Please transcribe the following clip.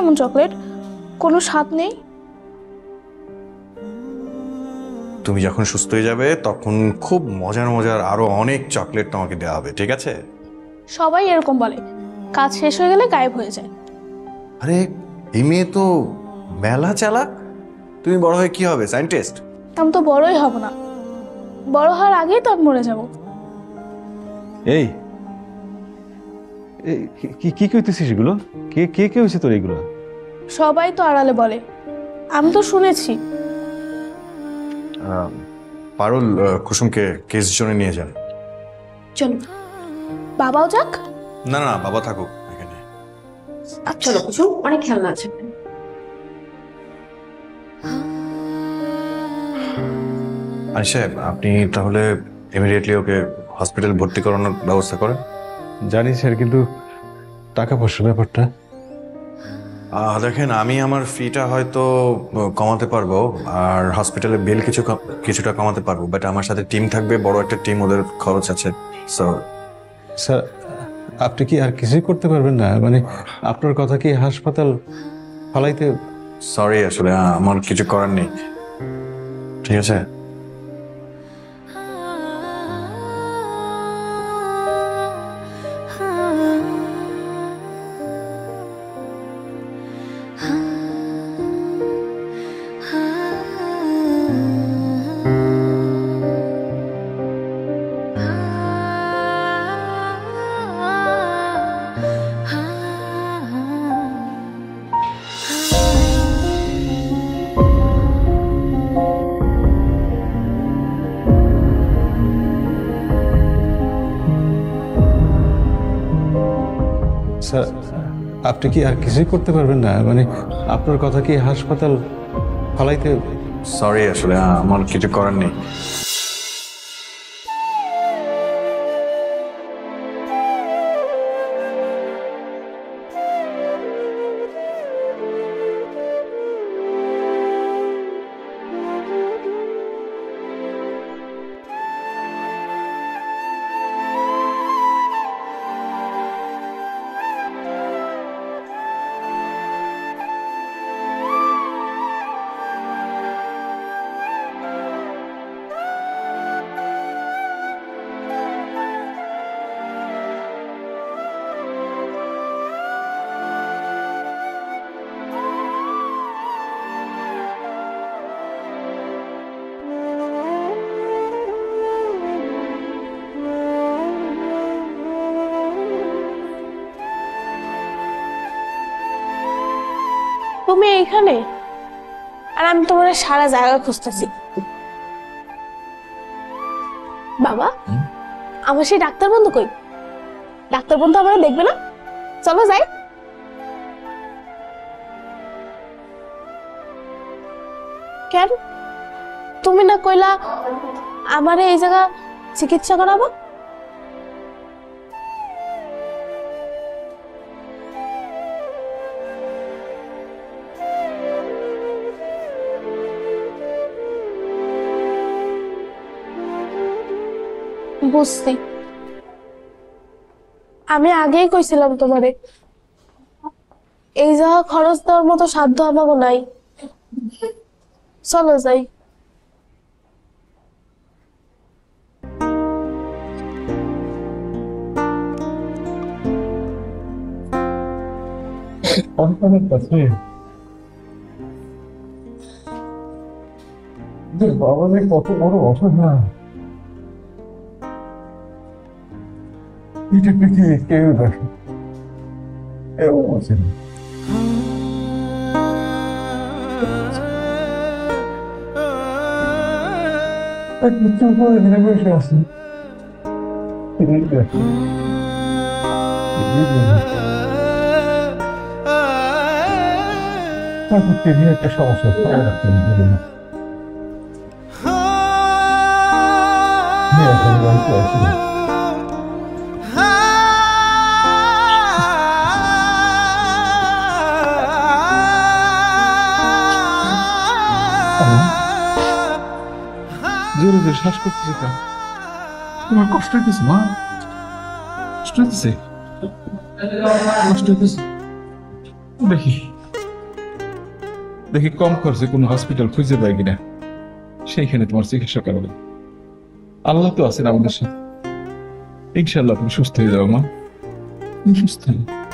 এমন চকলেট কোনো স্বাদ নেই। তুমি যখন সুস্থ হয়ে যাবে তখন খুব মজার মজার আরো অনেক চকলেট তোমাকে দেওয়া হবে, ঠিক আছে? সবাই এরকম বলে, কাজ শেষ হয়ে গেলে গায়েব হয়ে যায়। আরে এই মেয়ে তো মেলা চালাক। তুমি বড় হয়ে কি হবে? সায়েন্টিস্ট? আমি তো বড়ই হব না, বড় হওয়ার আগেই তো আমি মরে যাব। এই কি কি কইতেছিস এগুলো? কে কে কে হয়েছে তোর এগুলো? সবাই তো আড়ালে বলে, আমি তো শুনেছি। পারুল, কুসুমকে কেস জন্য নিয়ে যান। চলো, বাবাও যাক। না না, বাবা থাকুক এখানে। চলো কুসুম, অনেক খেলনা আছে। আরে সাহেব, আপনি তাহলে ইমিডিয়েটলি ওকে হসপিটাল ভর্তি করানোর ব্যবস্থা করেন। জানি স্যার, কিন্তু টাকা পয়সার ব্যাপারটা। দেখেন, আমি আমার ফিটা হয়তো কমাতে পারবো, আর হসপিটালের বিল কিছুটা কমাতে পারবো, বাট আমার সাথে টিম থাকবে, বড় একটা টিম, ওদের খরচ আছে। স্যার, আপনি কি আর কিছুই করতে পারবেন না? মানে আপনার কথা কি হাসপাতাল ফালাইতে? সরি, আসলে আমার কিছু করার নেই। ঠিক আছে। স্যার, আপনি কি আর কিছুই করতে পারবেন না? মানে আপনার কথা কি হাসপাতাল ফালাইতে? সরি, আসলে আমার কিছু করার নেই। তুমি এইখানে, আর আমি তোমার সারা জায়গা খুঁজতেছি। বাবা, আমার সেই ডাক্তার বন্ধু কই? ডাক্তার বন্ধু আমার দেখবে না? চলো যাই। কেন তুমি না কইলা আমারে এই জায়গা চিকিৎসা করাবো? বুঝছি, আমি আগেই কইছিলাম তোমারে এই জায়গা খরচ দেওয়ার মতো সাধ্য আমাকে নাই। চলো যাই। অনেক কাছে বাবা যে কত বড় অসহায়, এটা পৃথিবীর কেউ দেখে কেউ আছে না। এক মৃত্যুর পরে এখানে বসে আছি, তারপর টিভি একটা সমস্যা রাখতে না। এখন বাড়িতে আছি না। জোরে জোরে শ্বাস করতেছে কেন? তোমার কষ্ট হইতেছে মা? কষ্ট হইতেছে? কষ্ট হইতেছে দেখি। দেখি কম খরচে কোনো হসপিটাল খুঁজে পাই কিনা, সেইখানে তোমার চিকিৎসা করাবো। আল্লাহ তো আছেন আমাদের সাথে, ইনশাল্লাহ তুমি সুস্থ হয়ে যাও মা, তুমি সুস্থ হয়ে যাও।